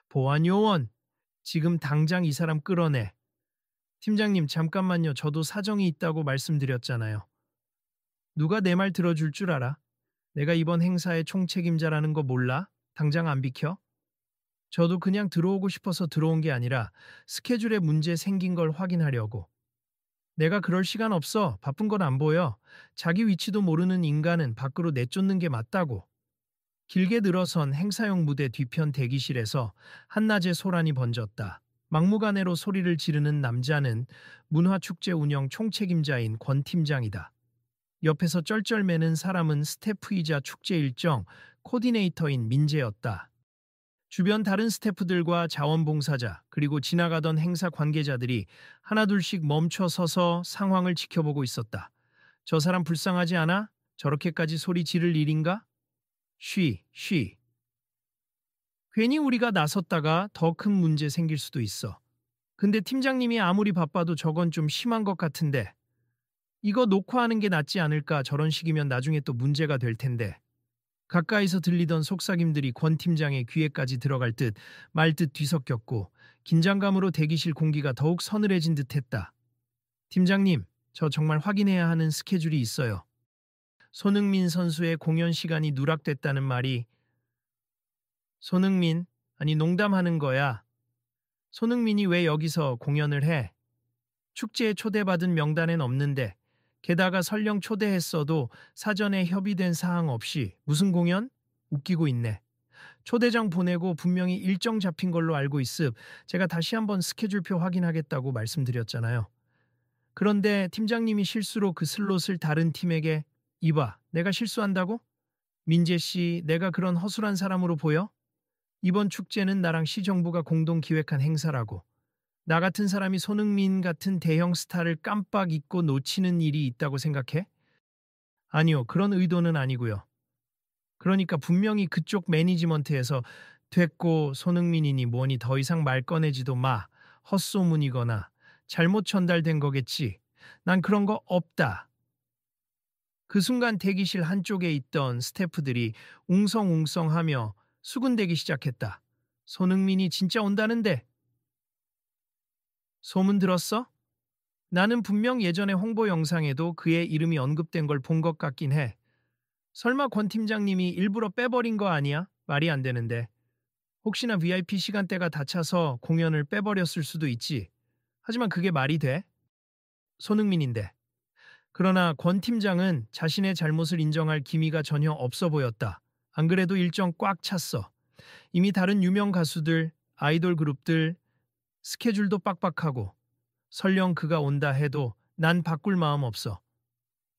보안요원, 지금 당장 이 사람 끌어내. 팀장님, 잠깐만요. 저도 사정이 있다고 말씀드렸잖아요. 누가 내 말 들어줄 줄 알아? 내가 이번 행사의 총책임자라는 거 몰라? 당장 안 비켜? 저도 그냥 들어오고 싶어서 들어온 게 아니라 스케줄에 문제 생긴 걸 확인하려고. 내가 그럴 시간 없어. 바쁜 건 안 보여. 자기 위치도 모르는 인간은 밖으로 내쫓는 게 맞다고. 길게 늘어선 행사용 무대 뒤편 대기실에서 한낮의 소란이 번졌다. 막무가내로 소리를 지르는 남자는 문화축제 운영 총책임자인 권 팀장이다. 옆에서 쩔쩔매는 사람은 스태프이자 축제 일정 코디네이터인 민재였다. 주변 다른 스태프들과 자원봉사자 그리고 지나가던 행사 관계자들이 하나둘씩 멈춰 서서 상황을 지켜보고 있었다. 저 사람 불쌍하지 않아? 저렇게까지 소리 지를 일인가? 쉬. 괜히 우리가 나섰다가 더 큰 문제 생길 수도 있어. 근데 팀장님이 아무리 바빠도 저건 좀 심한 것 같은데. 이거 녹화하는 게 낫지 않을까? 저런 식이면 나중에 또 문제가 될 텐데. 가까이서 들리던 속삭임들이 권 팀장의 귀에까지 들어갈 듯 말 듯 뒤섞였고 긴장감으로 대기실 공기가 더욱 서늘해진 듯했다. 팀장님, 저 정말 확인해야 하는 스케줄이 있어요. 손흥민 선수의 공연 시간이 누락됐다는 말이. 손흥민? 아니, 농담하는 거야. 손흥민이 왜 여기서 공연을 해? 축제에 초대받은 명단엔 없는데, 게다가 설령 초대했어도 사전에 협의된 사항 없이 무슨 공연? 웃기고 있네. 초대장 보내고 분명히 일정 잡힌 걸로 알고 있음. 제가 다시 한번 스케줄표 확인하겠다고 말씀드렸잖아요. 그런데 팀장님이 실수로 그 슬롯을 다른 팀에게. 이봐, 내가 실수한다고? 민재 씨, 내가 그런 허술한 사람으로 보여? 이번 축제는 나랑 시정부가 공동 기획한 행사라고. 나 같은 사람이 손흥민 같은 대형 스타를 깜빡 잊고 놓치는 일이 있다고 생각해? 아니요, 그런 의도는 아니고요. 그러니까 분명히 그쪽 매니지먼트에서 됐고 손흥민이니 뭐니 더 이상 말 꺼내지도 마. 헛소문이거나 잘못 전달된 거겠지. 난 그런 거 없다. 그 순간 대기실 한쪽에 있던 스태프들이 웅성웅성하며 수군대기 시작했다. 손흥민이 진짜 온다는데. 소문 들었어? 나는 분명 예전에 홍보 영상에도 그의 이름이 언급된 걸 본 것 같긴 해. 설마 권 팀장님이 일부러 빼버린 거 아니야? 말이 안 되는데. 혹시나 VIP 시간대가 다 차서 공연을 빼버렸을 수도 있지. 하지만 그게 말이 돼? 손흥민인데. 그러나 권 팀장은 자신의 잘못을 인정할 기미가 전혀 없어 보였다. 안 그래도 일정 꽉 찼어. 이미 다른 유명 가수들, 아이돌 그룹들, 스케줄도 빡빡하고 설령 그가 온다 해도 난 바꿀 마음 없어.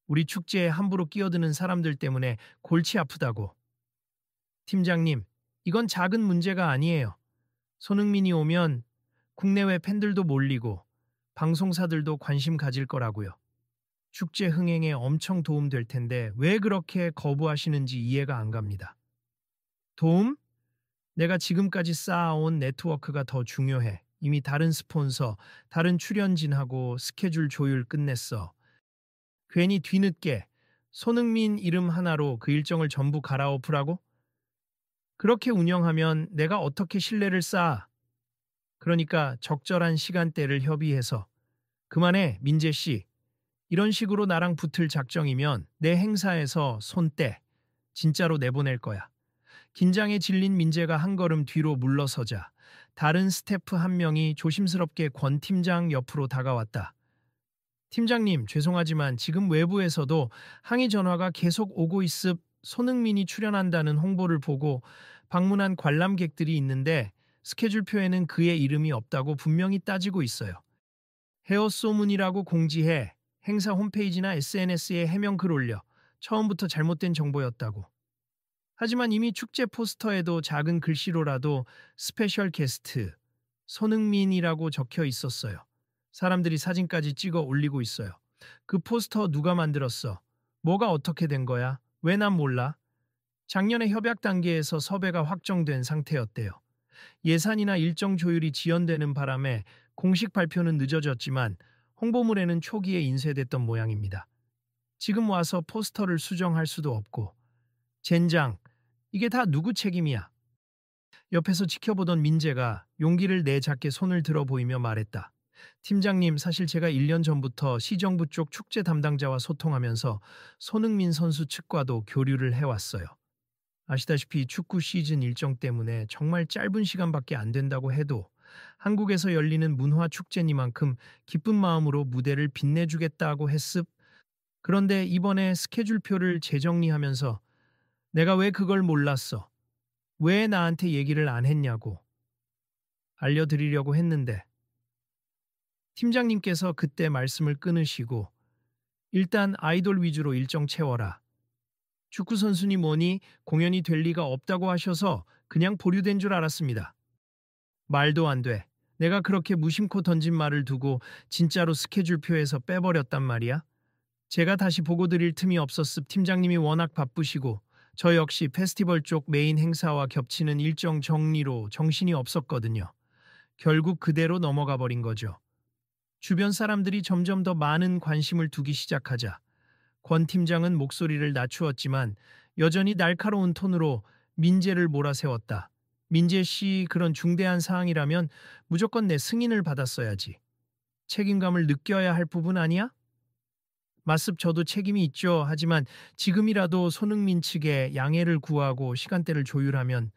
우리 축제에 함부로 끼어드는 사람들 때문에 골치 아프다고. 팀장님, 이건 작은 문제가 아니에요. 손흥민이 오면 국내외 팬들도 몰리고 방송사들도 관심 가질 거라고요. 축제 흥행에 엄청 도움될 텐데 왜 그렇게 거부하시는지 이해가 안 갑니다. 도움? 내가 지금까지 쌓아온 네트워크가 더 중요해. 이미 다른 스폰서, 다른 출연진하고 스케줄 조율 끝냈어. 괜히 뒤늦게 손흥민 이름 하나로 그 일정을 전부 갈아엎으라고? 그렇게 운영하면 내가 어떻게 신뢰를 쌓아? 그러니까 적절한 시간대를 협의해서. 그만해, 민재 씨. 이런 식으로 나랑 붙을 작정이면 내 행사에서 손 떼. 진짜로 내보낼 거야. 긴장에 질린 민재가 한 걸음 뒤로 물러서자 다른 스태프 한 명이 조심스럽게 권 팀장 옆으로 다가왔다. 팀장님, 죄송하지만 지금 외부에서도 항의 전화가 계속 오고 있음. 손흥민이 출연한다는 홍보를 보고 방문한 관람객들이 있는데 스케줄표에는 그의 이름이 없다고 분명히 따지고 있어요. 헤어 소문이라고 공지해. 행사 홈페이지나 SNS에 해명 글 올려. 처음부터 잘못된 정보였다고. 하지만 이미 축제 포스터에도 작은 글씨로라도 스페셜 게스트 손흥민이라고 적혀 있었어요. 사람들이 사진까지 찍어 올리고 있어요. 그 포스터 누가 만들었어? 뭐가 어떻게 된 거야? 왜 난 몰라? 작년에 협약 단계에서 섭외가 확정된 상태였대요. 예산이나 일정 조율이 지연되는 바람에 공식 발표는 늦어졌지만 홍보물에는 초기에 인쇄됐던 모양입니다. 지금 와서 포스터를 수정할 수도 없고. 젠장, 이게 다 누구 책임이야? 옆에서 지켜보던 민재가 용기를 내잡게 손을 들어 보이며 말했다. 팀장님, 사실 제가 1년 전부터 시정부 쪽 축제 담당자와 소통하면서 손흥민 선수 측과도 교류를 해왔어요. 아시다시피 축구 시즌 일정 때문에 정말 짧은 시간밖에 안 된다고 해도 한국에서 열리는 문화 축제니만큼 기쁜 마음으로 무대를 빛내주겠다고 했습. 그런데 이번에 스케줄표를 재정리하면서 내가 왜 그걸 몰랐어? 왜 나한테 얘기를 안 했냐고 알려드리려고 했는데 팀장님께서 그때 말씀을 끊으시고 일단 아이돌 위주로 일정 채워라. 축구 선수니 뭐니 공연이 될 리가 없다고 하셔서 그냥 보류된 줄 알았습니다. 말도 안 돼. 내가 그렇게 무심코 던진 말을 두고 진짜로 스케줄표에서 빼버렸단 말이야. 제가 다시 보고 드릴 틈이 없었습. 팀장님이 워낙 바쁘시고 저 역시 페스티벌 쪽 메인 행사와 겹치는 일정 정리로 정신이 없었거든요. 결국 그대로 넘어가 버린 거죠. 주변 사람들이 점점 더 많은 관심을 두기 시작하자 권 팀장은 목소리를 낮추었지만 여전히 날카로운 톤으로 민재를 몰아세웠다. 민재 씨, 그런 중대한 사항이라면 무조건 내 승인을 받았어야지. 책임감을 느껴야 할 부분 아니야? 맞습, 저도 책임이 있죠. 하지만 지금이라도 손흥민 측에 양해를 구하고 시간대를 조율하면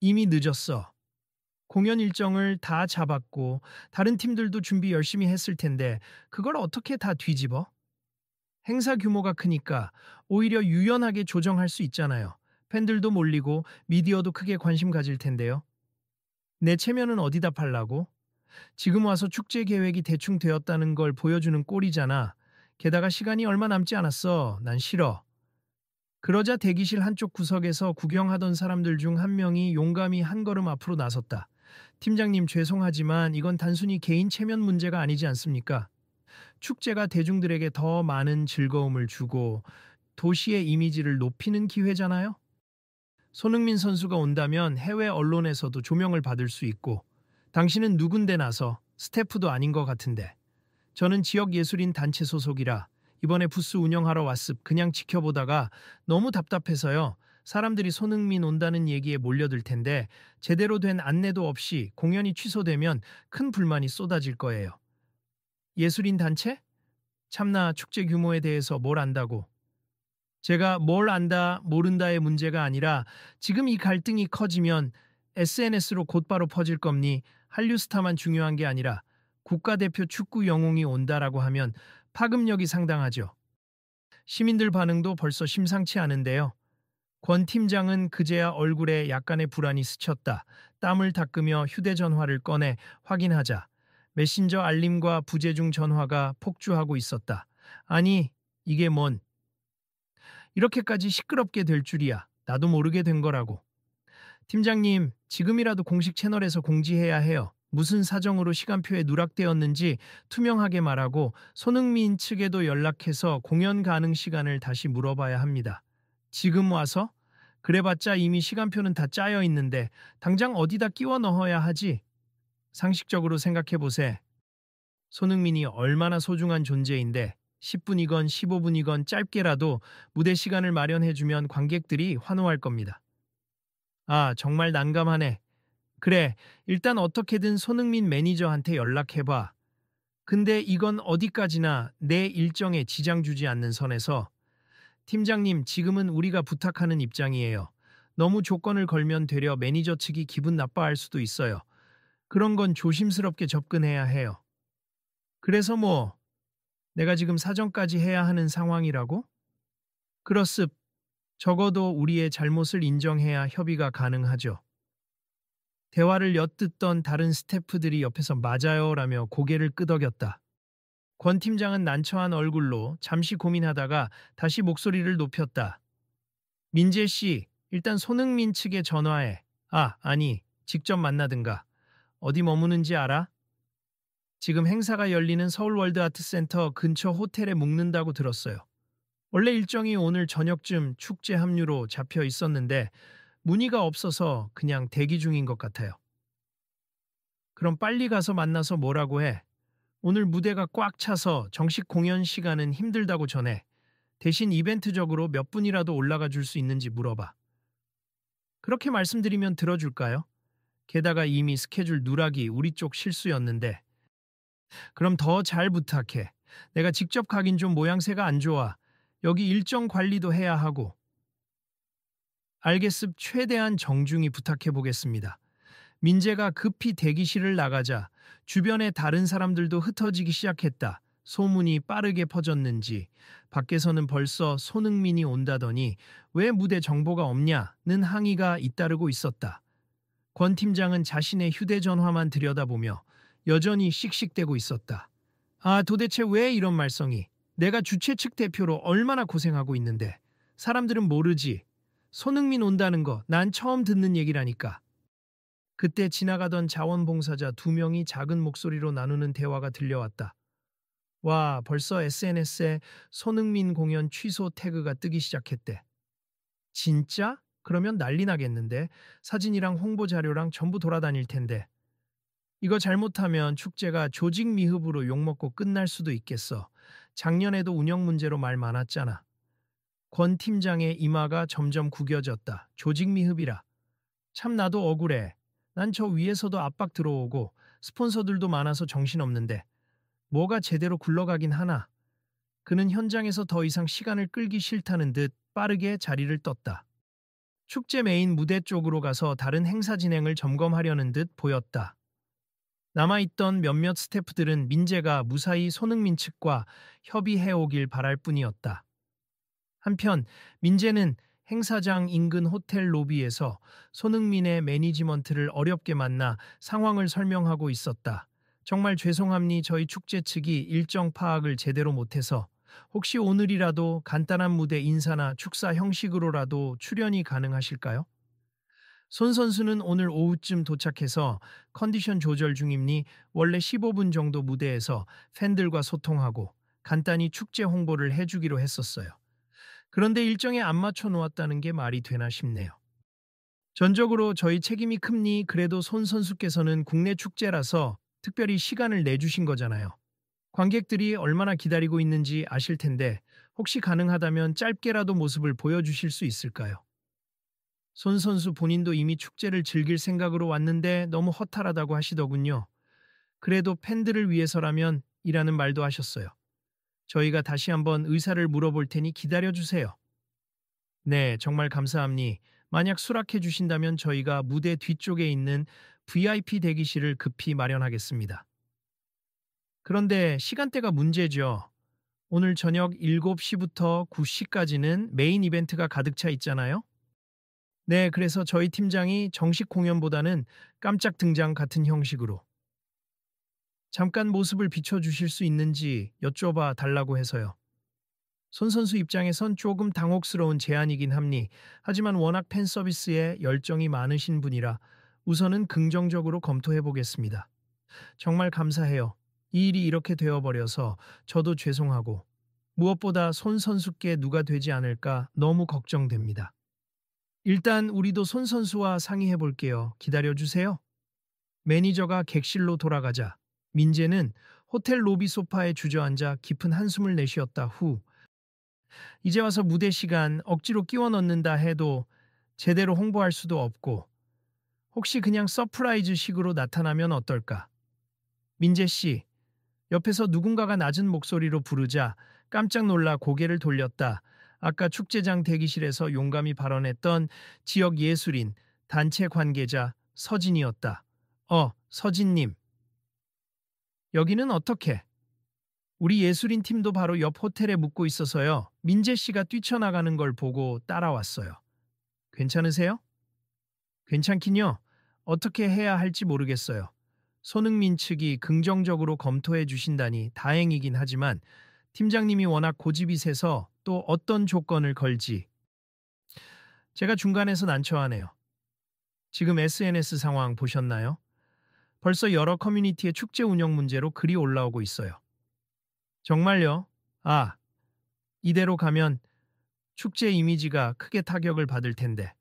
이미 늦었어. 공연 일정을 다 잡았고 다른 팀들도 준비 열심히 했을 텐데 그걸 어떻게 다 뒤집어? 행사 규모가 크니까 오히려 유연하게 조정할 수 있잖아요. 팬들도 몰리고 미디어도 크게 관심 가질 텐데요. 내 체면은 어디다 팔라고? 지금 와서 축제 계획이 대충 되었다는 걸 보여주는 꼴이잖아. 게다가 시간이 얼마 남지 않았어. 난 싫어. 그러자 대기실 한쪽 구석에서 구경하던 사람들 중 한 명이 용감히 한 걸음 앞으로 나섰다. 팀장님, 죄송하지만 이건 단순히 개인 체면 문제가 아니지 않습니까? 축제가 대중들에게 더 많은 즐거움을 주고 도시의 이미지를 높이는 기회잖아요. 손흥민 선수가 온다면 해외 언론에서도 조명을 받을 수 있고 당신은 누군데 나서 스태프도 아닌 것 같은데. 저는 지역 예술인 단체 소속이라 이번에 부스 운영하러 왔습. 그냥 지켜보다가 너무 답답해서요. 사람들이 손흥민 온다는 얘기에 몰려들 텐데 제대로 된 안내도 없이 공연이 취소되면 큰 불만이 쏟아질 거예요. 예술인 단체? 참나, 축제 규모에 대해서 뭘 안다고. 제가 뭘 안다, 모른다의 문제가 아니라 지금 이 갈등이 커지면 SNS로 곧바로 퍼질 겁니. 한류 스타만 중요한 게 아니라 국가대표 축구 영웅이 온다라고 하면 파급력이 상당하죠. 시민들 반응도 벌써 심상치 않은데요. 권 팀장은 그제야 얼굴에 약간의 불안이 스쳤다. 땀을 닦으며 휴대전화를 꺼내 확인하자 메신저 알림과 부재중 전화가 폭주하고 있었다. 아니, 이게 뭔. 이렇게까지 시끄럽게 될 줄이야. 나도 모르게 된 거라고. 팀장님, 지금이라도 공식 채널에서 공지해야 해요. 무슨 사정으로 시간표에 누락되었는지 투명하게 말하고 손흥민 측에도 연락해서 공연 가능 시간을 다시 물어봐야 합니다. 지금 와서? 그래봤자 이미 시간표는 다 짜여 있는데 당장 어디다 끼워 넣어야 하지? 상식적으로 생각해보세. 손흥민이 얼마나 소중한 존재인데 10분이건 15분이건 짧게라도 무대 시간을 마련해주면 관객들이 환호할 겁니다. 아, 정말 난감하네. 그래, 일단 어떻게든 손흥민 매니저한테 연락해봐. 근데 이건 어디까지나 내 일정에 지장 주지 않는 선에서. 팀장님, 지금은 우리가 부탁하는 입장이에요. 너무 조건을 걸면 되려 매니저 측이 기분 나빠할 수도 있어요. 그런 건 조심스럽게 접근해야 해요. 그래서 뭐, 내가 지금 사정까지 해야 하는 상황이라고? 그렇습. 적어도 우리의 잘못을 인정해야 협의가 가능하죠. 대화를 엿듣던 다른 스태프들이 옆에서 맞아요라며 고개를 끄덕였다. 권 팀장은 난처한 얼굴로 잠시 고민하다가 다시 목소리를 높였다. 민재 씨, 일단 손흥민 측에 전화해. 아니, 직접 만나든가. 어디 머무는지 알아? 지금 행사가 열리는 서울 월드아트센터 근처 호텔에 묵는다고 들었어요. 원래 일정이 오늘 저녁쯤 축제 합류로 잡혀 있었는데 문의가 없어서 그냥 대기 중인 것 같아요. 그럼 빨리 가서 만나서 뭐라고 해. 오늘 무대가 꽉 차서 정식 공연 시간은 힘들다고 전해. 대신 이벤트적으로 몇 분이라도 올라가 줄 수 있는지 물어봐. 그렇게 말씀드리면 들어줄까요? 게다가 이미 스케줄 누락이 우리 쪽 실수였는데. 그럼 더 잘 부탁해. 내가 직접 가긴 좀 모양새가 안 좋아. 여기 일정 관리도 해야 하고. 알겠습. 최대한 정중히 부탁해 보겠습니다. 민재가 급히 대기실을 나가자 주변의 다른 사람들도 흩어지기 시작했다. 소문이 빠르게 퍼졌는지 밖에서는 벌써 손흥민이 온다더니 왜 무대 정보가 없냐는 항의가 잇따르고 있었다. 권 팀장은 자신의 휴대전화만 들여다보며 여전히 씩씩대고 있었다. 아, 도대체 왜 이런 말썽이? 내가 주최 측 대표로 얼마나 고생하고 있는데. 사람들은 모르지. 손흥민 온다는 거 난 처음 듣는 얘기라니까. 그때 지나가던 자원봉사자 2명이 작은 목소리로 나누는 대화가 들려왔다. 와, 벌써 SNS에 손흥민 공연 취소 태그가 뜨기 시작했대. 진짜? 그러면 난리 나겠는데. 사진이랑 홍보 자료랑 전부 돌아다닐 텐데. 이거 잘못하면 축제가 조직 미흡으로 욕먹고 끝날 수도 있겠어. 작년에도 운영 문제로 말 많았잖아. 권 팀장의 이마가 점점 구겨졌다. 조직 미흡이라. 참 나도 억울해. 난 저 위에서도 압박 들어오고 스폰서들도 많아서 정신없는데 뭐가 제대로 굴러가긴 하나. 그는 현장에서 더 이상 시간을 끌기 싫다는 듯 빠르게 자리를 떴다. 축제 메인 무대 쪽으로 가서 다른 행사 진행을 점검하려는 듯 보였다. 남아있던 몇몇 스태프들은 민재가 무사히 손흥민 측과 협의해오길 바랄 뿐이었다. 한편 민재는 행사장 인근 호텔 로비에서 손흥민의 매니지먼트를 어렵게 만나 상황을 설명하고 있었다. 정말 죄송합니. 저희 축제 측이 일정 파악을 제대로 못해서 혹시 오늘이라도 간단한 무대 인사나 축사 형식으로라도 출연이 가능하실까요? 손 선수는 오늘 오후쯤 도착해서 컨디션 조절 중입니. 원래 15분 정도 무대에서 팬들과 소통하고 간단히 축제 홍보를 해주기로 했었어요. 그런데 일정에 안 맞춰 놓았다는 게 말이 되나 싶네요. 전적으로 저희 책임이 큽니. 그래도 손 선수께서는 국내 축제라서 특별히 시간을 내주신 거잖아요. 관객들이 얼마나 기다리고 있는지 아실 텐데 혹시 가능하다면 짧게라도 모습을 보여주실 수 있을까요? 손 선수 본인도 이미 축제를 즐길 생각으로 왔는데 너무 허탈하다고 하시더군요. 그래도 팬들을 위해서라면 이라는 말도 하셨어요. 저희가 다시 한번 의사를 물어볼 테니 기다려주세요. 네, 정말 감사합니. 만약 수락해 주신다면 저희가 무대 뒤쪽에 있는 VIP 대기실을 급히 마련하겠습니다. 그런데 시간대가 문제죠. 오늘 저녁 7시부터 9시까지는 메인 이벤트가 가득 차 있잖아요. 네, 그래서 저희 팀장이 정식 공연보다는 깜짝 등장 같은 형식으로 잠깐 모습을 비춰주실 수 있는지 여쭤봐 달라고 해서요. 손 선수 입장에선 조금 당혹스러운 제안이긴 합니. 하지만 워낙 팬 서비스에 열정이 많으신 분이라 우선은 긍정적으로 검토해 보겠습니다. 정말 감사해요. 이 일이 이렇게 되어버려서 저도 죄송하고 무엇보다 손 선수께 누가 되지 않을까 너무 걱정됩니다. 일단 우리도 손 선수와 상의해 볼게요. 기다려주세요. 매니저가 객실로 돌아가자 민재는 호텔 로비 소파에 주저앉아 깊은 한숨을 내쉬었다. 후. 이제 와서 무대 시간 억지로 끼워 넣는다 해도 제대로 홍보할 수도 없고 혹시 그냥 서프라이즈 식으로 나타나면 어떨까? 민재 씨, 옆에서 누군가가 낮은 목소리로 부르자 깜짝 놀라 고개를 돌렸다. 아까 축제장 대기실에서 용감히 발언했던 지역 예술인 단체 관계자 서진이었다. 서진님. 여기는 어떻게? 우리 예술인 팀도 바로 옆 호텔에 묵고 있어서요. 민재 씨가 뛰쳐나가는 걸 보고 따라왔어요. 괜찮으세요? 괜찮긴요. 어떻게 해야 할지 모르겠어요. 손흥민 측이 긍정적으로 검토해 주신다니 다행이긴 하지만 팀장님이 워낙 고집이 세서 또 어떤 조건을 걸지. 제가 중간에서 난처하네요. 지금 SNS 상황 보셨나요? 벌써 여러 커뮤니티의 축제 운영 문제로 글이 올라오고 있어요. 정말요? 아, 이대로 가면 축제 이미지가 크게 타격을 받을 텐데.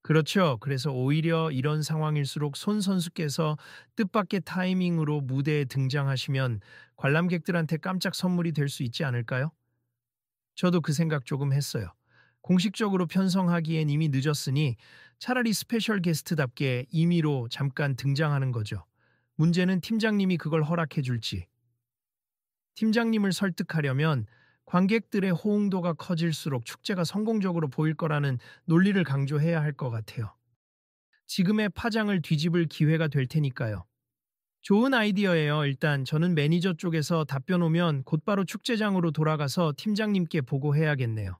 그렇죠. 그래서 오히려 이런 상황일수록 손 선수께서 뜻밖의 타이밍으로 무대에 등장하시면 관람객들한테 깜짝 선물이 될 수 있지 않을까요? 저도 그 생각 조금 했어요. 공식적으로 편성하기엔 이미 늦었으니 차라리 스페셜 게스트답게 임의로 잠깐 등장하는 거죠. 문제는 팀장님이 그걸 허락해 줄지. 팀장님을 설득하려면 관객들의 호응도가 커질수록 축제가 성공적으로 보일 거라는 논리를 강조해야 할 것 같아요. 지금의 파장을 뒤집을 기회가 될 테니까요. 좋은 아이디어예요. 일단 저는 매니저 쪽에서 답변 오면 곧바로 축제장으로 돌아가서 팀장님께 보고해야겠네요.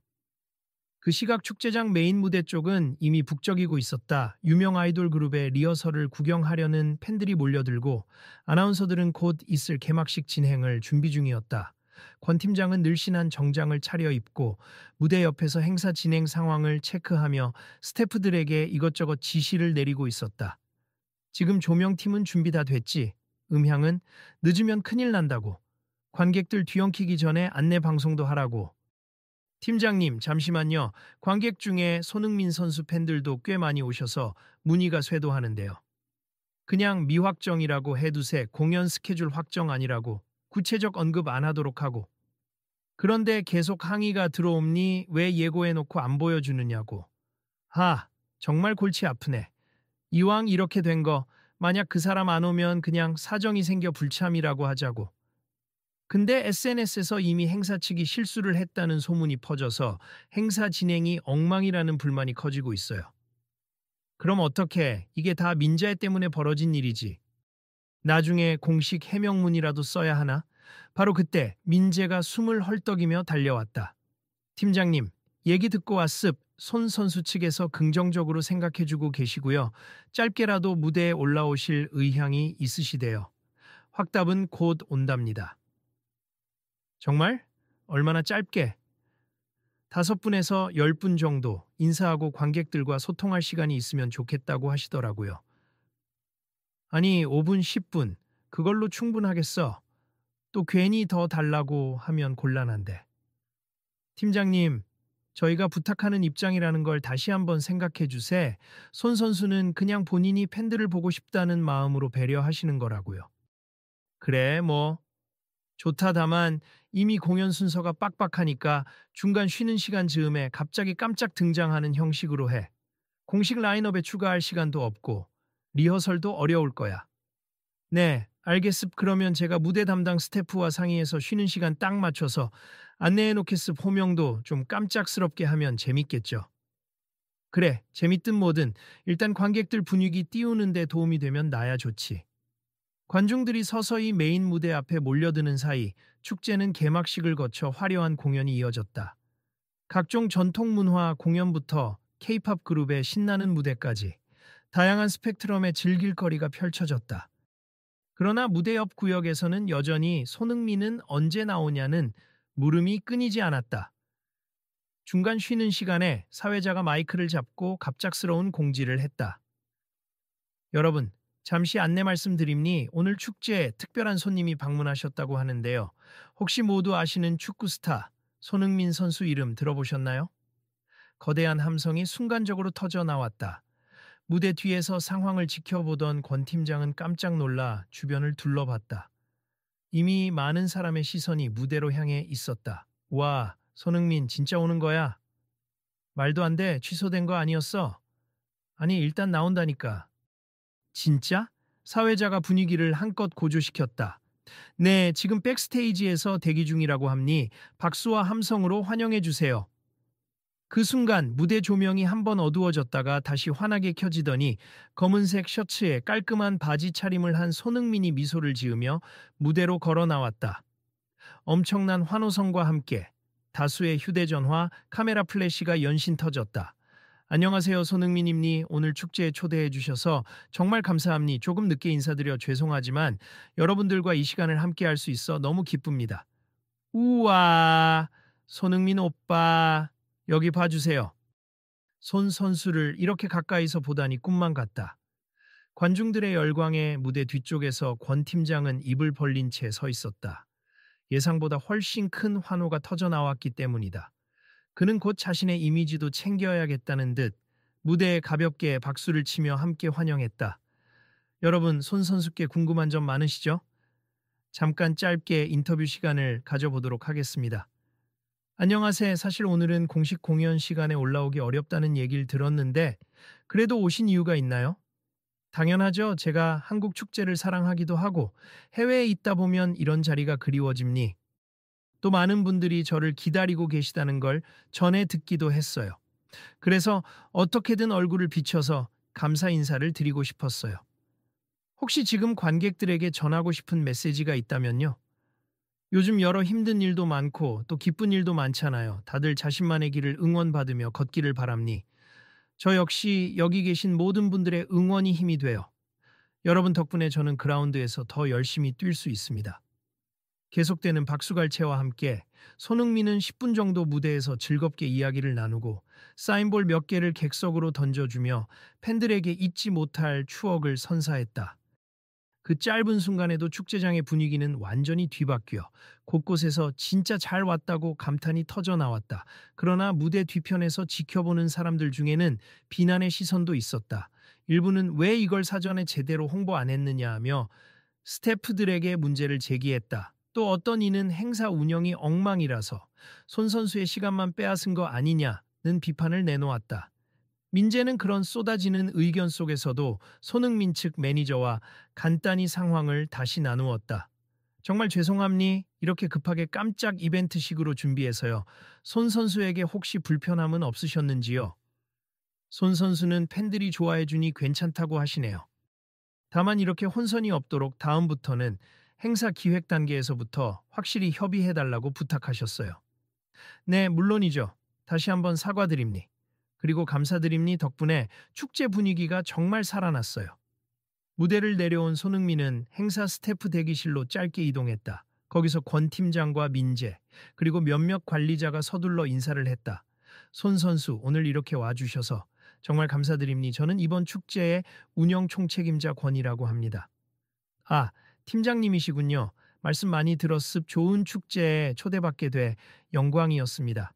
그 시각 축제장 메인 무대 쪽은 이미 북적이고 있었다. 유명 아이돌 그룹의 리허설을 구경하려는 팬들이 몰려들고 아나운서들은 곧 있을 개막식 진행을 준비 중이었다. 권 팀장은 늘씬한 정장을 차려입고 무대 옆에서 행사 진행 상황을 체크하며 스태프들에게 이것저것 지시를 내리고 있었다. 지금 조명팀은 준비 다 됐지. 음향은 늦으면 큰일 난다고. 관객들 뒤엉키기 전에 안내 방송도 하라고. 팀장님, 잠시만요. 관객 중에 손흥민 선수 팬들도 꽤 많이 오셔서 문의가 쇄도하는데요. 그냥 미확정이라고 해두세. 공연 스케줄 확정 아니라고. 구체적 언급 안 하도록 하고. 그런데 계속 항의가 들어옴니 왜 예고해놓고 안 보여주느냐고. 정말 골치 아프네. 이왕 이렇게 된 거 만약 그 사람 안 오면 그냥 사정이 생겨 불참이라고 하자고. 근데 SNS에서 이미 행사 측이 실수를 했다는 소문이 퍼져서 행사 진행이 엉망이라는 불만이 커지고 있어요. 그럼 어떡해? 이게 다 민자애 때문에 벌어진 일이지. 나중에 공식 해명문이라도 써야 하나? 바로 그때 민재가 숨을 헐떡이며 달려왔다. 팀장님, 얘기 듣고 왔습. 손 선수 측에서 긍정적으로 생각해주고 계시고요. 짧게라도 무대에 올라오실 의향이 있으시대요. 확답은 곧 온답니다. 정말? 얼마나 짧게? 5분에서 10분 정도 인사하고 관객들과 소통할 시간이 있으면 좋겠다고 하시더라고요. 아니, 5분, 10분. 그걸로 충분하겠어. 또 괜히 더 달라고 하면 곤란한데. 팀장님, 저희가 부탁하는 입장이라는 걸 다시 한번 생각해 주세. 손 선수는 그냥 본인이 팬들을 보고 싶다는 마음으로 배려하시는 거라고요. 그래, 뭐. 좋다. 다만 이미 공연 순서가 빡빡하니까 중간 쉬는 시간 즈음에 갑자기 깜짝 등장하는 형식으로 해. 공식 라인업에 추가할 시간도 없고 리허설도 어려울 거야. 네, 알겠습. 그러면 제가 무대 담당 스태프와 상의해서 쉬는 시간 딱 맞춰서 안내해 놓겠습. 호명도 좀 깜짝스럽게 하면 재밌겠죠. 그래, 재밌든 뭐든 일단 관객들 분위기 띄우는 데 도움이 되면 나야 좋지. 관중들이 서서히 메인 무대 앞에 몰려드는 사이 축제는 개막식을 거쳐 화려한 공연이 이어졌다. 각종 전통 문화 공연부터 K-팝 그룹의 신나는 무대까지 다양한 스펙트럼의 즐길 거리가 펼쳐졌다. 그러나 무대 옆 구역에서는 여전히 손흥민은 언제 나오냐는 물음이 끊이지 않았다. 중간 쉬는 시간에 사회자가 마이크를 잡고 갑작스러운 공지를 했다. 여러분, 잠시 안내 말씀드립니 오늘 축제에 특별한 손님이 방문하셨다고 하는데요. 혹시 모두 아시는 축구 스타 손흥민 선수 이름 들어보셨나요? 거대한 함성이 순간적으로 터져 나왔다. 무대 뒤에서 상황을 지켜보던 권 팀장은 깜짝 놀라 주변을 둘러봤다. 이미 많은 사람의 시선이 무대로 향해 있었다. 와, 손흥민 진짜 오는 거야? 말도 안 돼. 취소된 거 아니었어? 아니, 일단 나온다니까. 진짜? 사회자가 분위기를 한껏 고조시켰다. 네, 지금 백스테이지에서 대기 중이라고 합니. 박수와 함성으로 환영해 주세요. 그 순간 무대 조명이 한번 어두워졌다가 다시 환하게 켜지더니 검은색 셔츠에 깔끔한 바지 차림을 한 손흥민이 미소를 지으며 무대로 걸어 나왔다. 엄청난 환호성과 함께 다수의 휴대전화, 카메라 플래시가 연신 터졌다. 안녕하세요, 손흥민입니. 오늘 축제에 초대해 주셔서 정말 감사합니. 조금 늦게 인사드려 죄송하지만 여러분들과 이 시간을 함께 할 수 있어 너무 기쁩니다. 우와, 손흥민 오빠, 여기 봐주세요. 손 선수를 이렇게 가까이서 보다니 꿈만 같다. 관중들의 열광에 무대 뒤쪽에서 권 팀장은 입을 벌린 채 서 있었다. 예상보다 훨씬 큰 환호가 터져 나왔기 때문이다. 그는 곧 자신의 이미지도 챙겨야겠다는 듯 무대에 가볍게 박수를 치며 함께 환영했다. 여러분, 손 선수께 궁금한 점 많으시죠? 잠깐 짧게 인터뷰 시간을 가져보도록 하겠습니다. 안녕하세요. 사실 오늘은 공식 공연 시간에 올라오기 어렵다는 얘기를 들었는데, 그래도 오신 이유가 있나요? 당연하죠. 제가 한국 축제를 사랑하기도 하고, 해외에 있다 보면 이런 자리가 그리워집니. 또 많은 분들이 저를 기다리고 계시다는 걸 전에 듣기도 했어요. 그래서 어떻게든 얼굴을 비춰서 감사 인사를 드리고 싶었어요. 혹시 지금 관객들에게 전하고 싶은 메시지가 있다면요? 요즘 여러 힘든 일도 많고 또 기쁜 일도 많잖아요. 다들 자신만의 길을 응원받으며 걷기를 바랍니. 저 역시 여기 계신 모든 분들의 응원이 힘이 돼요. 여러분 덕분에 저는 그라운드에서 더 열심히 뛸 수 있습니다. 계속되는 박수갈채와 함께 손흥민은 10분 정도 무대에서 즐겁게 이야기를 나누고 사인볼 몇 개를 객석으로 던져주며 팬들에게 잊지 못할 추억을 선사했다. 그 짧은 순간에도 축제장의 분위기는 완전히 뒤바뀌어 곳곳에서 진짜 잘 왔다고 감탄이 터져 나왔다. 그러나 무대 뒤편에서 지켜보는 사람들 중에는 비난의 시선도 있었다. 일부는 왜 이걸 사전에 제대로 홍보 안 했느냐 하며 스태프들에게 문제를 제기했다. 또 어떤 이는 행사 운영이 엉망이라서 손 선수의 시간만 빼앗은 거 아니냐는 비판을 내놓았다. 민재는 그런 쏟아지는 의견 속에서도 손흥민 측 매니저와 간단히 상황을 다시 나누었다. 정말 죄송합니. 이렇게 급하게 깜짝 이벤트식으로 준비해서요. 손 선수에게 혹시 불편함은 없으셨는지요? 손 선수는 팬들이 좋아해주니 괜찮다고 하시네요. 다만 이렇게 혼선이 없도록 다음부터는 행사 기획 단계에서부터 확실히 협의해달라고 부탁하셨어요. 네, 물론이죠. 다시 한번 사과드립니. 그리고 감사드립니 덕분에 축제 분위기가 정말 살아났어요. 무대를 내려온 손흥민은 행사 스태프 대기실로 짧게 이동했다. 거기서 권 팀장과 민재, 그리고 몇몇 관리자가 서둘러 인사를 했다. 손 선수, 오늘 이렇게 와주셔서 정말 감사드립니. 저는 이번 축제의 운영 총책임자 권이라고 합니다. 아, 팀장님이시군요. 말씀 많이 들었습. 좋은 축제에 초대받게 돼 영광이었습니다.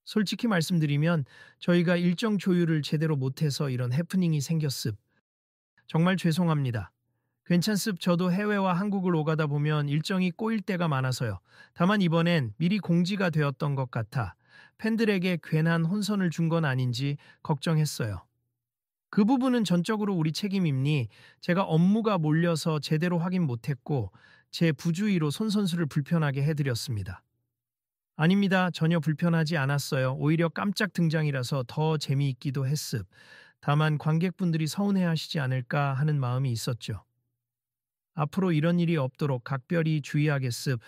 솔직히 말씀드리면 저희가 일정 조율을 제대로 못해서 이런 해프닝이 생겼습. 정말 죄송합니다. 괜찮습. 저도 해외와 한국을 오가다 보면 일정이 꼬일 때가 많아서요. 다만 이번엔 미리 공지가 되었던 것 같아 팬들에게 괜한 혼선을 준 건 아닌지 걱정했어요. 그 부분은 전적으로 우리 책임입니. 제가 업무가 몰려서 제대로 확인 못했고 제 부주의로 손 선수를 불편하게 해드렸습니다. 아닙니다. 전혀 불편하지 않았어요. 오히려 깜짝 등장이라서 더 재미있기도 했습. 다만 관객분들이 서운해하시지 않을까 하는 마음이 있었죠. 앞으로 이런 일이 없도록 각별히 주의하겠습.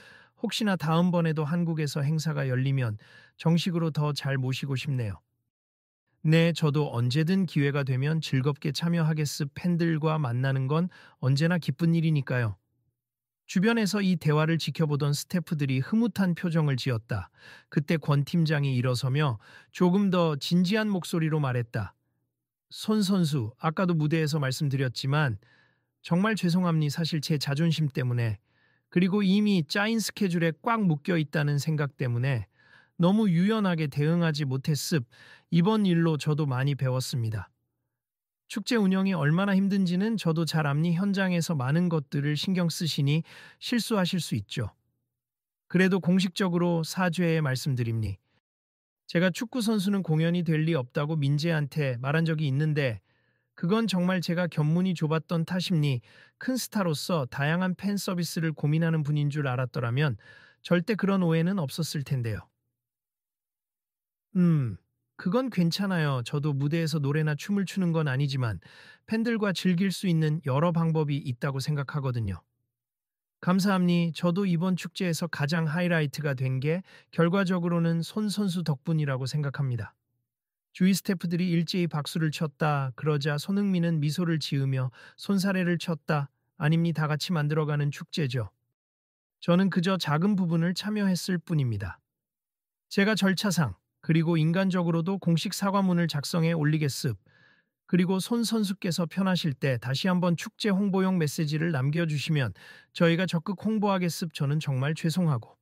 혹시나 다음번에도 한국에서 행사가 열리면 정식으로 더 잘 모시고 싶네요. 네, 저도 언제든 기회가 되면 즐겁게 참여하겠습. 팬들과 만나는 건 언제나 기쁜 일이니까요. 주변에서 이 대화를 지켜보던 스태프들이 흐뭇한 표정을 지었다. 그때 권 팀장이 일어서며 조금 더 진지한 목소리로 말했다. 손 선수, 아까도 무대에서 말씀드렸지만 정말 죄송합니. 사실 제 자존심 때문에 그리고 이미 짜인 스케줄에 꽉 묶여 있다는 생각 때문에 너무 유연하게 대응하지 못했습. 이번 일로 저도 많이 배웠습니다. 축제 운영이 얼마나 힘든지는 저도 잘 압니. 현장에서 많은 것들을 신경 쓰시니 실수하실 수 있죠. 그래도 공식적으로 사죄의 말씀드립니. 제가 축구 선수는 공연이 될 리 없다고 민재한테 말한 적이 있는데 그건 정말 제가 견문이 좁았던 탓입니. 큰 스타로서 다양한 팬 서비스를 고민하는 분인 줄 알았더라면 절대 그런 오해는 없었을 텐데요. 그건 괜찮아요. 저도 무대에서 노래나 춤을 추는 건 아니지만 팬들과 즐길 수 있는 여러 방법이 있다고 생각하거든요. 감사합니. 저도 이번 축제에서 가장 하이라이트가 된 게 결과적으로는 손 선수 덕분이라고 생각합니다. 주위 스태프들이 일제히 박수를 쳤다. 그러자 손흥민은 미소를 지으며 손사래를 쳤다. 아닙니. 다 같이 만들어가는 축제죠. 저는 그저 작은 부분을 참여했을 뿐입니다. 제가 절차상 그리고 인간적으로도 공식 사과문을 작성해 올리겠습. 그리고 손 선수께서 편하실 때 다시 한번 축제 홍보용 메시지를 남겨주시면 저희가 적극 홍보하겠습. 저는 정말 죄송하고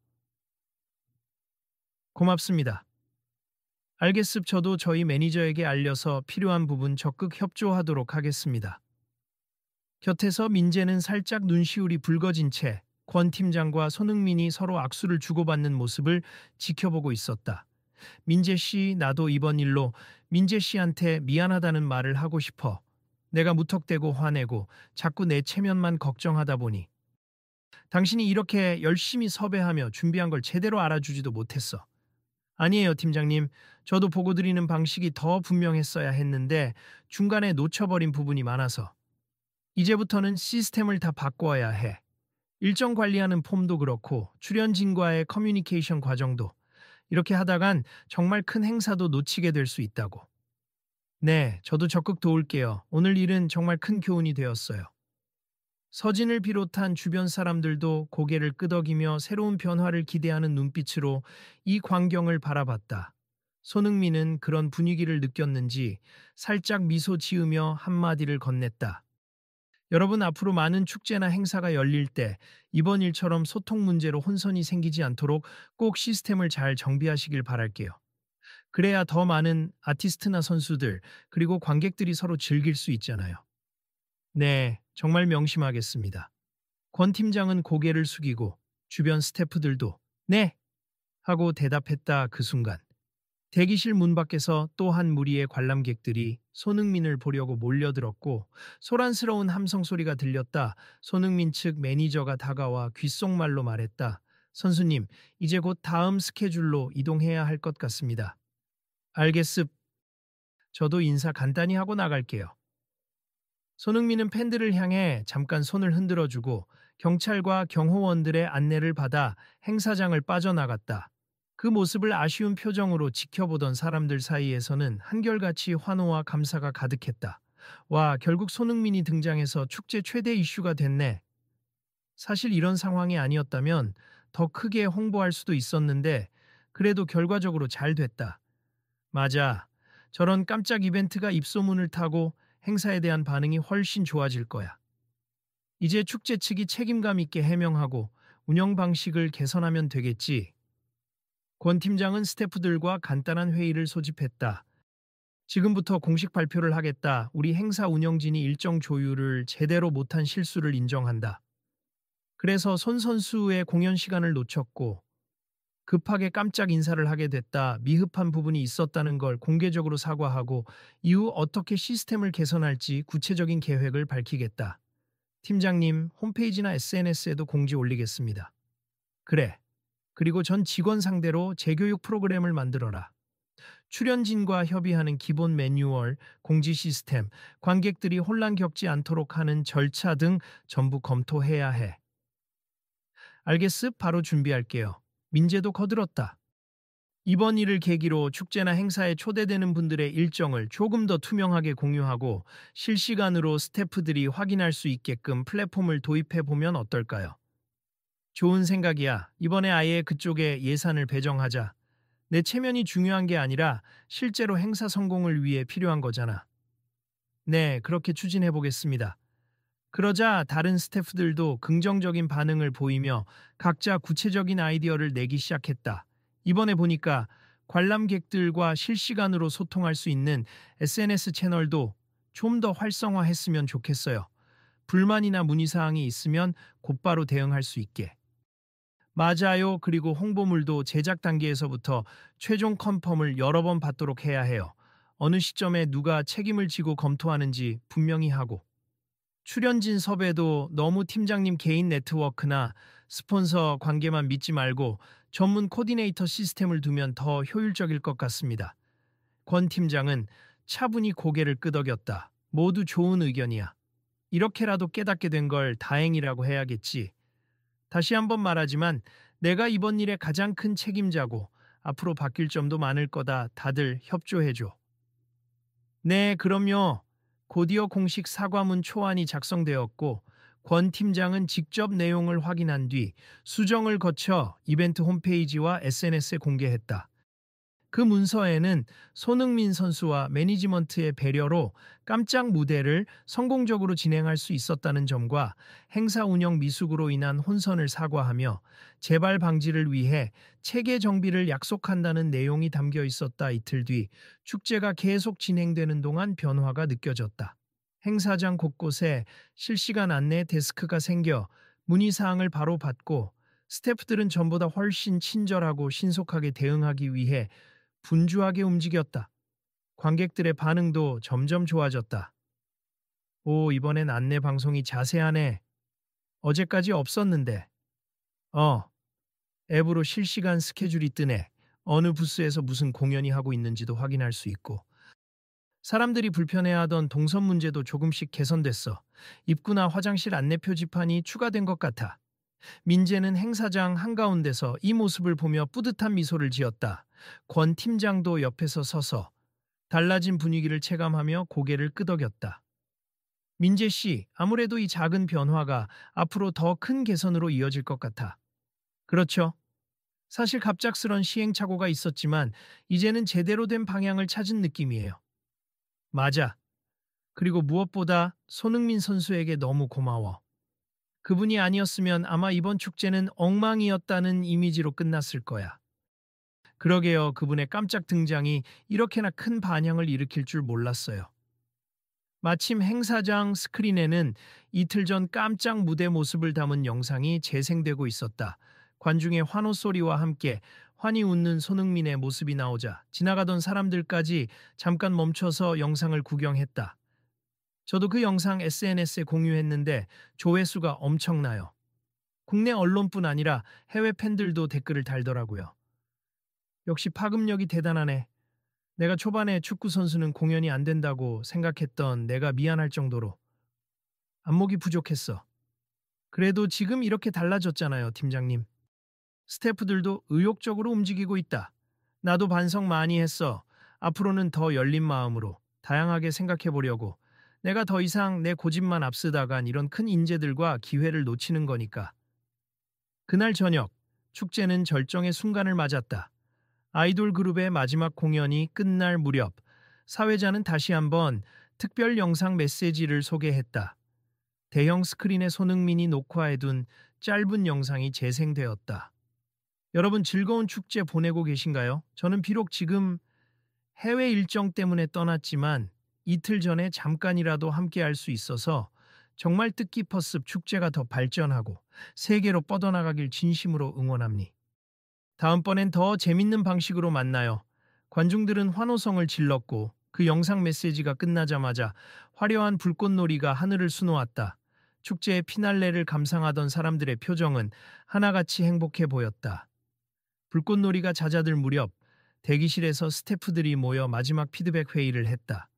고맙습니다. 알겠습. 저도 저희 매니저에게 알려서 필요한 부분 적극 협조하도록 하겠습니다. 곁에서 민재는 살짝 눈시울이 붉어진 채 권 팀장과 손흥민이 서로 악수를 주고받는 모습을 지켜보고 있었다. 민재 씨, 나도 이번 일로 민재 씨한테 미안하다는 말을 하고 싶어. 내가 무턱대고 화내고 자꾸 내 체면만 걱정하다 보니 당신이 이렇게 열심히 섭외하며 준비한 걸 제대로 알아주지도 못했어. 아니에요, 팀장님. 저도 보고 드리는 방식이 더 분명했어야 했는데 중간에 놓쳐버린 부분이 많아서. 이제부터는 시스템을 다 바꿔야 해. 일정 관리하는 폼도 그렇고 출연진과의 커뮤니케이션 과정도. 이렇게 하다간 정말 큰 행사도 놓치게 될 수 있다고. 네, 저도 적극 도울게요. 오늘 일은 정말 큰 교훈이 되었어요. 서진을 비롯한 주변 사람들도 고개를 끄덕이며 새로운 변화를 기대하는 눈빛으로 이 광경을 바라봤다. 손흥민은 그런 분위기를 느꼈는지 살짝 미소 지으며 한마디를 건넸다. 여러분, 앞으로 많은 축제나 행사가 열릴 때 이번 일처럼 소통 문제로 혼선이 생기지 않도록 꼭 시스템을 잘 정비하시길 바랄게요. 그래야 더 많은 아티스트나 선수들 그리고 관객들이 서로 즐길 수 있잖아요. 네, 정말 명심하겠습니다. 권 팀장은 고개를 숙이고 주변 스태프들도 네! 하고 대답했다. 그 순간 대기실 문 밖에서 또 한 무리의 관람객들이 손흥민을 보려고 몰려들었고 소란스러운 함성 소리가 들렸다. 손흥민 측 매니저가 다가와 귓속말로 말했다. 선수님, 이제 곧 다음 스케줄로 이동해야 할 것 같습니다. 알겠습. 저도 인사 간단히 하고 나갈게요. 손흥민은 팬들을 향해 잠깐 손을 흔들어주고 경찰과 경호원들의 안내를 받아 행사장을 빠져나갔다. 그 모습을 아쉬운 표정으로 지켜보던 사람들 사이에서는 한결같이 환호와 감사가 가득했다. 와, 결국 손흥민이 등장해서 축제 최대 이슈가 됐네. 사실 이런 상황이 아니었다면 더 크게 홍보할 수도 있었는데 그래도 결과적으로 잘 됐다. 맞아. 저런 깜짝 이벤트가 입소문을 타고 행사에 대한 반응이 훨씬 좋아질 거야. 이제 축제 측이 책임감 있게 해명하고 운영 방식을 개선하면 되겠지. 권 팀장은 스태프들과 간단한 회의를 소집했다. 지금부터 공식 발표를 하겠다. 우리 행사 운영진이 일정 조율을 제대로 못한 실수를 인정한다. 그래서 손 선수의 공연 시간을 놓쳤고 급하게 깜짝 인사를 하게 됐다. 미흡한 부분이 있었다는 걸 공개적으로 사과하고 이후 어떻게 시스템을 개선할지 구체적인 계획을 밝히겠다. 팀장님, 홈페이지나 SNS에도 공지 올리겠습니다. 그래. 그리고 전 직원 상대로 재교육 프로그램을 만들어라. 출연진과 협의하는 기본 매뉴얼, 공지 시스템, 관객들이 혼란 겪지 않도록 하는 절차 등 전부 검토해야 해. 알겠습. 바로 준비할게요. 민재도 거들었다. 이번 일을 계기로 축제나 행사에 초대되는 분들의 일정을 조금 더 투명하게 공유하고 실시간으로 스태프들이 확인할 수 있게끔 플랫폼을 도입해 보면 어떨까요? 좋은 생각이야. 이번에 아예 그쪽에 예산을 배정하자. 내 체면이 중요한 게 아니라 실제로 행사 성공을 위해 필요한 거잖아. 네, 그렇게 추진해 보겠습니다. 그러자 다른 스태프들도 긍정적인 반응을 보이며 각자 구체적인 아이디어를 내기 시작했다. 이번에 보니까 관람객들과 실시간으로 소통할 수 있는 SNS 채널도 좀 더 활성화했으면 좋겠어요. 불만이나 문의사항이 있으면 곧바로 대응할 수 있게. 맞아요. 그리고 홍보물도 제작 단계에서부터 최종 컨펌을 여러 번 받도록 해야 해요. 어느 시점에 누가 책임을 지고 검토하는지 분명히 하고. 출연진 섭외도 너무 팀장님 개인 네트워크나 스폰서 관계만 믿지 말고 전문 코디네이터 시스템을 두면 더 효율적일 것 같습니다. 권 팀장은 차분히 고개를 끄덕였다. 모두 좋은 의견이야. 이렇게라도 깨닫게 된 걸 다행이라고 해야겠지. 다시 한번 말하지만 내가 이번 일의 가장 큰 책임자고 앞으로 바뀔 점도 많을 거다. 다들 협조해줘. 네, 그럼요. 곧이어 공식 사과문 초안이 작성되었고 권 팀장은 직접 내용을 확인한 뒤 수정을 거쳐 이벤트 홈페이지와 SNS에 공개했다. 그 문서에는 손흥민 선수와 매니지먼트의 배려로 깜짝 무대를 성공적으로 진행할 수 있었다는 점과 행사 운영 미숙으로 인한 혼선을 사과하며 재발 방지를 위해 체계 정비를 약속한다는 내용이 담겨 있었다. 이틀 뒤 축제가 계속 진행되는 동안 변화가 느껴졌다. 행사장 곳곳에 실시간 안내 데스크가 생겨 문의사항을 바로 받고 스태프들은 전보다 훨씬 친절하고 신속하게 대응하기 위해 분주하게 움직였다. 관객들의 반응도 점점 좋아졌다. 오, 이번엔 안내 방송이 자세하네. 어제까지 없었는데. 어, 앱으로 실시간 스케줄이 뜨네. 어느 부스에서 무슨 공연이 하고 있는지도 확인할 수 있고. 사람들이 불편해하던 동선 문제도 조금씩 개선됐어. 입구나 화장실 안내 표지판이 추가된 것 같아. 민재는 행사장 한가운데서 이 모습을 보며 뿌듯한 미소를 지었다. 권 팀장도 옆에서 서서 달라진 분위기를 체감하며 고개를 끄덕였다. 민재 씨, 아무래도 이 작은 변화가 앞으로 더 큰 개선으로 이어질 것 같아. 그렇죠. 사실 갑작스런 시행착오가 있었지만 이제는 제대로 된 방향을 찾은 느낌이에요. 맞아. 그리고 무엇보다 손흥민 선수에게 너무 고마워. 그분이 아니었으면 아마 이번 축제는 엉망이었다는 이미지로 끝났을 거야. 그러게요. 그분의 깜짝 등장이 이렇게나 큰 반향을 일으킬 줄 몰랐어요. 마침 행사장 스크린에는 이틀 전 깜짝 무대 모습을 담은 영상이 재생되고 있었다. 관중의 환호 소리와 함께 환히 웃는 손흥민의 모습이 나오자 지나가던 사람들까지 잠깐 멈춰서 영상을 구경했다. 저도 그 영상 SNS에 공유했는데 조회수가 엄청나요. 국내 언론뿐 아니라 해외 팬들도 댓글을 달더라고요. 역시 파급력이 대단하네. 내가 초반에 축구 선수는 공연이 안 된다고 생각했던 내가 미안할 정도로 안목이 부족했어. 그래도 지금 이렇게 달라졌잖아요, 팀장님. 스태프들도 의욕적으로 움직이고 있다. 나도 반성 많이 했어. 앞으로는 더 열린 마음으로 다양하게 생각해 보려고. 내가 더 이상 내 고집만 앞서다간 이런 큰 인재들과 기회를 놓치는 거니까. 그날 저녁, 축제는 절정의 순간을 맞았다. 아이돌 그룹의 마지막 공연이 끝날 무렵, 사회자는 다시 한번 특별 영상 메시지를 소개했다. 대형 스크린에 손흥민이 녹화해둔 짧은 영상이 재생되었다. 여러분 즐거운 축제 보내고 계신가요? 저는 비록 지금 해외 일정 때문에 떠났지만 이틀 전에 잠깐이라도 함께할 수 있어서 정말 뜻깊었습. 축제가 더 발전하고 세계로 뻗어나가길 진심으로 응원합니다. 다음번엔 더 재밌는 방식으로 만나요. 관중들은 환호성을 질렀고 그 영상 메시지가 끝나자마자 화려한 불꽃놀이가 하늘을 수놓았다. 축제의 피날레를 감상하던 사람들의 표정은 하나같이 행복해 보였다. 불꽃놀이가 잦아들 무렵 대기실에서 스태프들이 모여 마지막 피드백 회의를 했다.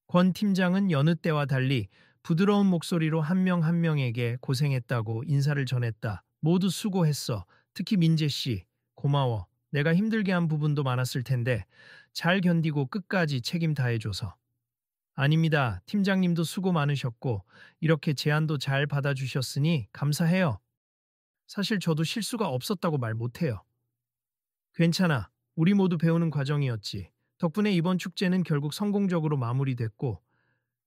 권 팀장은 여느 때와 달리 부드러운 목소리로 한 명 한 명에게 고생했다고 인사를 전했다. 모두 수고했어. 특히 민재 씨, 고마워. 내가 힘들게 한 부분도 많았을 텐데 잘 견디고 끝까지 책임 다해줘서. 아닙니다. 팀장님도 수고 많으셨고 이렇게 제안도 잘 받아주셨으니 감사해요. 사실 저도 실수가 없었다고 말 못해요. 괜찮아. 우리 모두 배우는 과정이었지. 덕분에 이번 축제는 결국 성공적으로 마무리됐고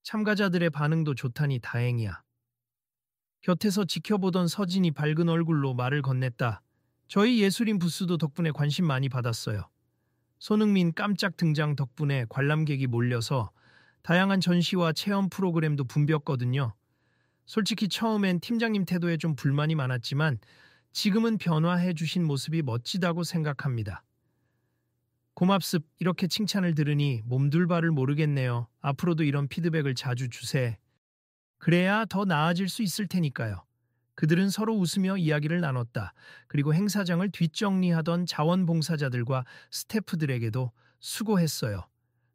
참가자들의 반응도 좋다니 다행이야. 곁에서 지켜보던 서진이 밝은 얼굴로 말을 건넸다. 저희 예술인 부스도 덕분에 관심 많이 받았어요. 손흥민 깜짝 등장 덕분에 관람객이 몰려서 다양한 전시와 체험 프로그램도 붐볐거든요. 솔직히 처음엔 팀장님 태도에 좀 불만이 많았지만 지금은 변화해 주신 모습이 멋지다고 생각합니다. 고맙습. 이렇게 칭찬을 들으니 몸둘 바를 모르겠네요. 앞으로도 이런 피드백을 자주 주세. 그래야 더 나아질 수 있을 테니까요. 그들은 서로 웃으며 이야기를 나눴다. 그리고 행사장을 뒷정리하던 자원봉사자들과 스태프들에게도 수고했어요.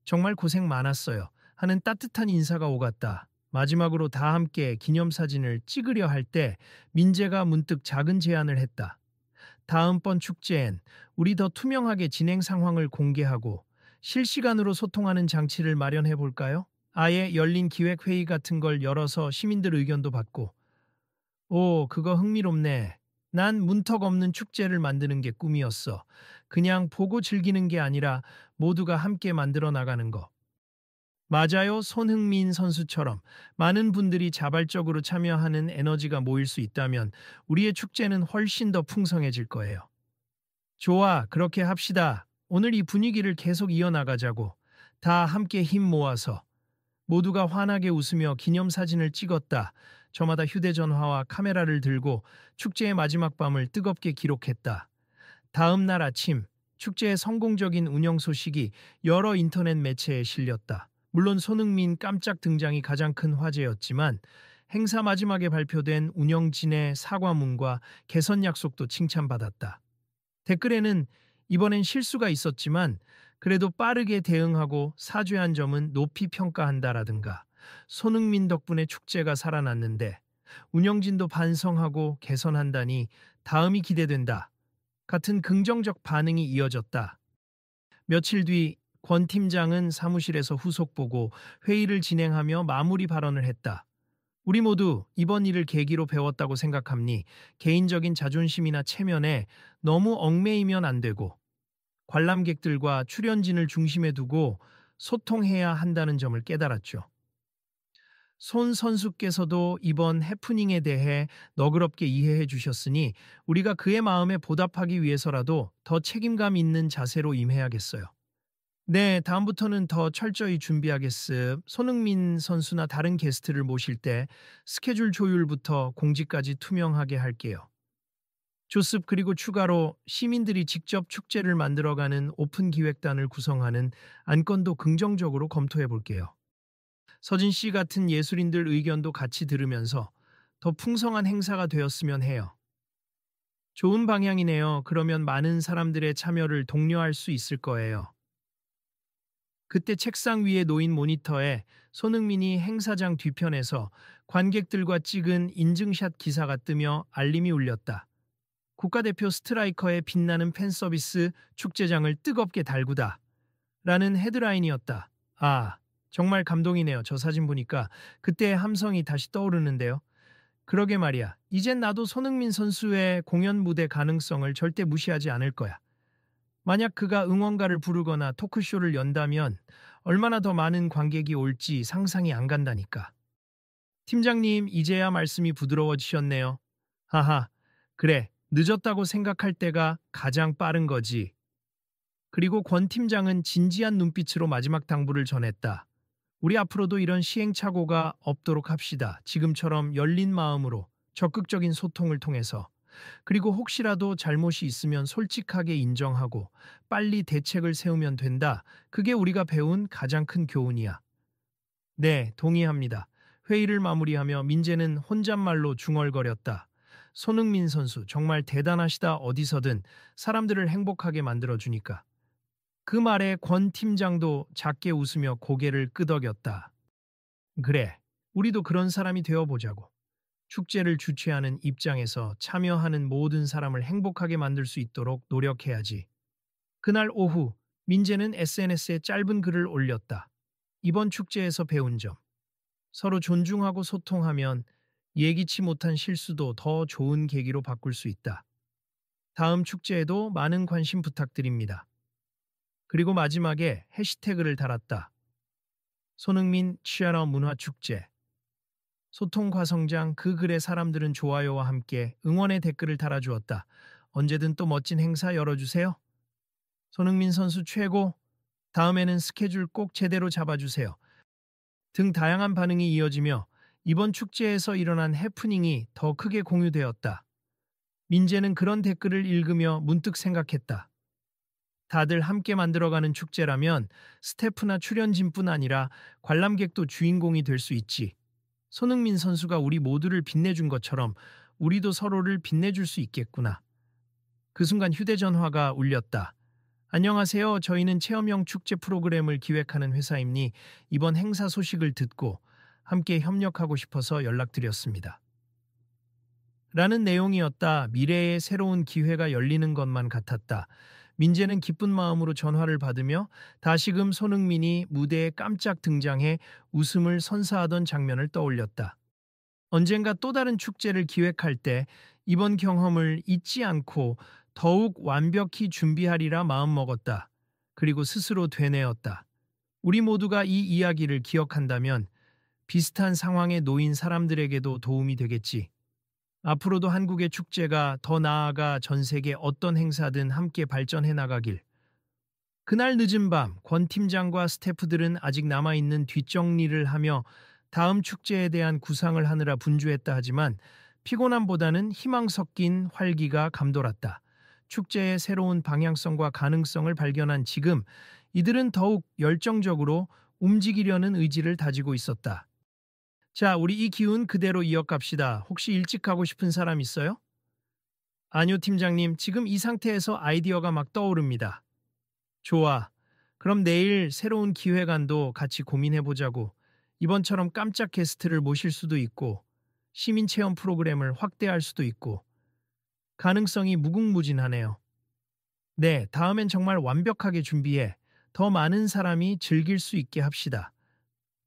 정말 고생 많았어요. 하는 따뜻한 인사가 오갔다. 마지막으로 다 함께 기념사진을 찍으려 할 때 민재가 문득 작은 제안을 했다. 다음번 축제엔 우리 더 투명하게 진행 상황을 공개하고 실시간으로 소통하는 장치를 마련해 볼까요? 아예 열린 기획회의 같은 걸 열어서 시민들 의견도 받고. 오, 그거 흥미롭네. 난 문턱 없는 축제를 만드는 게 꿈이었어. 그냥 보고 즐기는 게 아니라 모두가 함께 만들어 나가는 거. 맞아요. 손흥민 선수처럼 많은 분들이 자발적으로 참여하는 에너지가 모일 수 있다면 우리의 축제는 훨씬 더 풍성해질 거예요. 좋아, 그렇게 합시다. 오늘 이 분위기를 계속 이어나가자고. 다 함께 힘 모아서. 모두가 환하게 웃으며 기념사진을 찍었다. 저마다 휴대전화와 카메라를 들고 축제의 마지막 밤을 뜨겁게 기록했다. 다음 날 아침, 축제의 성공적인 운영 소식이 여러 인터넷 매체에 실렸다. 물론 손흥민 깜짝 등장이 가장 큰 화제였지만 행사 마지막에 발표된 운영진의 사과문과 개선 약속도 칭찬받았다. 댓글에는 이번엔 실수가 있었지만 그래도 빠르게 대응하고 사죄한 점은 높이 평가한다라든가 손흥민 덕분에 축제가 살아났는데 운영진도 반성하고 개선한다니 다음이 기대된다. 같은 긍정적 반응이 이어졌다. 며칠 뒤 권 팀장은 사무실에서 후속 보고 회의를 진행하며 마무리 발언을 했다. 우리 모두 이번 일을 계기로 배웠다고 생각합니. 개인적인 자존심이나 체면에 너무 얽매이면 안 되고 관람객들과 출연진을 중심에 두고 소통해야 한다는 점을 깨달았죠. 손 선수께서도 이번 해프닝에 대해 너그럽게 이해해 주셨으니 우리가 그의 마음에 보답하기 위해서라도 더 책임감 있는 자세로 임해야겠어요. 네, 다음부터는 더 철저히 준비하겠습. 손흥민 선수나 다른 게스트를 모실 때 스케줄 조율부터 공지까지 투명하게 할게요. 조습 그리고 추가로 시민들이 직접 축제를 만들어가는 오픈 기획단을 구성하는 안건도 긍정적으로 검토해 볼게요. 서진 씨 같은 예술인들 의견도 같이 들으면서 더 풍성한 행사가 되었으면 해요. 좋은 방향이네요. 그러면 많은 사람들의 참여를 독려할 수 있을 거예요. 그때 책상 위에 놓인 모니터에 손흥민이 행사장 뒤편에서 관객들과 찍은 인증샷 기사가 뜨며 알림이 울렸다. 국가대표 스트라이커의 빛나는 팬서비스 축제장을 뜨겁게 달구다. 라는 헤드라인이었다. 아, 정말 감동이네요. 저 사진 보니까 그때의 함성이 다시 떠오르는데요. 그러게 말이야. 이젠 나도 손흥민 선수의 공연 무대 가능성을 절대 무시하지 않을 거야. 만약 그가 응원가를 부르거나 토크쇼를 연다면 얼마나 더 많은 관객이 올지 상상이 안 간다니까. 팀장님, 이제야 말씀이 부드러워지셨네요. 하하, 그래, 늦었다고 생각할 때가 가장 빠른 거지. 그리고 권 팀장은 진지한 눈빛으로 마지막 당부를 전했다. 우리 앞으로도 이런 시행착오가 없도록 합시다. 지금처럼 열린 마음으로 적극적인 소통을 통해서. 그리고 혹시라도 잘못이 있으면 솔직하게 인정하고 빨리 대책을 세우면 된다. 그게 우리가 배운 가장 큰 교훈이야. 네, 동의합니다. 회의를 마무리하며 민재는 혼잣말로 중얼거렸다. 손흥민 선수 정말 대단하시다. 어디서든 사람들을 행복하게 만들어주니까. 그 말에 권 팀장도 작게 웃으며 고개를 끄덕였다. 그래, 우리도 그런 사람이 되어보자고. 축제를 주최하는 입장에서 참여하는 모든 사람을 행복하게 만들 수 있도록 노력해야지. 그날 오후, 민재는 SNS에 짧은 글을 올렸다. 이번 축제에서 배운 점. 서로 존중하고 소통하면 예기치 못한 실수도 더 좋은 계기로 바꿀 수 있다. 다음 축제에도 많은 관심 부탁드립니다. 그리고 마지막에 해시태그를 달았다. 손흥민 취하러 문화축제. 소통 과성장 그 글에 사람들은 좋아요와 함께 응원의 댓글을 달아주었다. 언제든 또 멋진 행사 열어주세요. 손흥민 선수 최고. 다음에는 스케줄 꼭 제대로 잡아주세요. 등 다양한 반응이 이어지며 이번 축제에서 일어난 해프닝이 더 크게 공유되었다. 민재는 그런 댓글을 읽으며 문득 생각했다. 다들 함께 만들어가는 축제라면 스태프나 출연진뿐 아니라 관람객도 주인공이 될 수 있지. 손흥민 선수가 우리 모두를 빛내준 것처럼 우리도 서로를 빛내줄 수 있겠구나. 그 순간 휴대전화가 울렸다. 안녕하세요. 저희는 체험형 축제 프로그램을 기획하는 회사입니. 이번 행사 소식을 듣고 함께 협력하고 싶어서 연락드렸습니다. 라는 내용이었다. 미래의 새로운 기회가 열리는 것만 같았다. 민재는 기쁜 마음으로 전화를 받으며 다시금 손흥민이 무대에 깜짝 등장해 웃음을 선사하던 장면을 떠올렸다. 언젠가 또 다른 축제를 기획할 때 이번 경험을 잊지 않고 더욱 완벽히 준비하리라 마음먹었다. 그리고 스스로 되뇌었다. 우리 모두가 이 이야기를 기억한다면 비슷한 상황에 놓인 사람들에게도 도움이 되겠지. 앞으로도 한국의 축제가 더 나아가 전 세계 어떤 행사든 함께 발전해 나가길. 그날 늦은 밤 권 팀장과 스태프들은 아직 남아있는 뒷정리를 하며 다음 축제에 대한 구상을 하느라 분주했다 하지만 피곤함보다는 희망 섞인 활기가 감돌았다. 축제의 새로운 방향성과 가능성을 발견한 지금 이들은 더욱 열정적으로 움직이려는 의지를 다지고 있었다. 자, 우리 이 기운 그대로 이어갑시다. 혹시 일찍 가고 싶은 사람 있어요? 아니요, 팀장님. 지금 이 상태에서 아이디어가 막 떠오릅니다. 좋아. 그럼 내일 새로운 기획안도 같이 고민해보자고. 이번처럼 깜짝 게스트를 모실 수도 있고, 시민 체험 프로그램을 확대할 수도 있고, 가능성이 무궁무진하네요. 네, 다음엔 정말 완벽하게 준비해 더 많은 사람이 즐길 수 있게 합시다.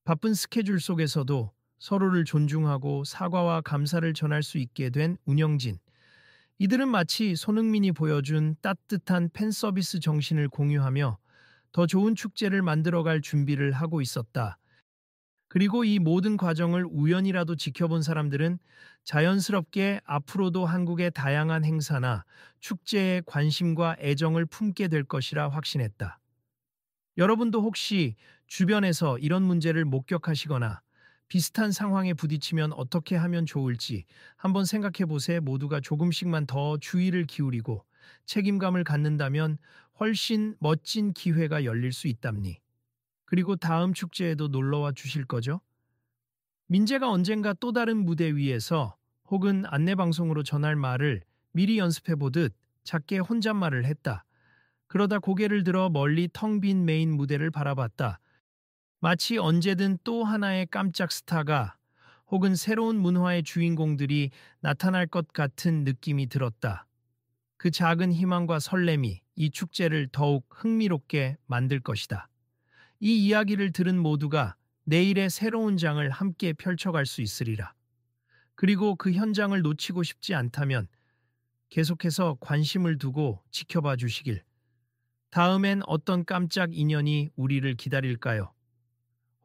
바쁜 스케줄 속에서도 서로를 존중하고 사과와 감사를 전할 수 있게 된 운영진. 이들은 마치 손흥민이 보여준 따뜻한 팬 서비스 정신을 공유하며 더 좋은 축제를 만들어갈 준비를 하고 있었다. 그리고 이 모든 과정을 우연이라도 지켜본 사람들은 자연스럽게 앞으로도 한국의 다양한 행사나 축제에 관심과 애정을 품게 될 것이라 확신했다. 여러분도 혹시 주변에서 이런 문제를 목격하시거나 비슷한 상황에 부딪히면 어떻게 하면 좋을지 한번 생각해 보세요. 모두가 조금씩만 더 주의를 기울이고 책임감을 갖는다면 훨씬 멋진 기회가 열릴 수 있답니. 그리고 다음 축제에도 놀러와 주실 거죠? 민재가 언젠가 또 다른 무대 위에서 혹은 안내방송으로 전할 말을 미리 연습해 보듯 작게 혼잣말을 했다. 그러다 고개를 들어 멀리 텅 빈 메인 무대를 바라봤다. 마치 언제든 또 하나의 깜짝 스타가 혹은 새로운 문화의 주인공들이 나타날 것 같은 느낌이 들었다. 그 작은 희망과 설렘이 이 축제를 더욱 흥미롭게 만들 것이다. 이 이야기를 들은 모두가 내일의 새로운 장을 함께 펼쳐갈 수 있으리라. 그리고 그 현장을 놓치고 싶지 않다면 계속해서 관심을 두고 지켜봐 주시길. 다음엔 어떤 깜짝 인연이 우리를 기다릴까요?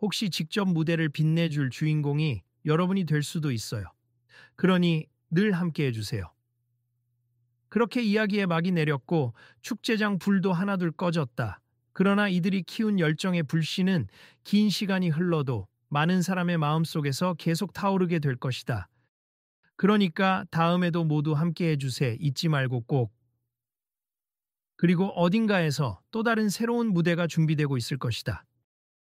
혹시 직접 무대를 빛내줄 주인공이 여러분이 될 수도 있어요. 그러니 늘 함께 해주세요. 그렇게 이야기에 막이 내렸고 축제장 불도 하나둘 꺼졌다. 그러나 이들이 키운 열정의 불씨는 긴 시간이 흘러도 많은 사람의 마음속에서 계속 타오르게 될 것이다. 그러니까 다음에도 모두 함께 해주세. 잊지 말고 꼭. 그리고 어딘가에서 또 다른 새로운 무대가 준비되고 있을 것이다.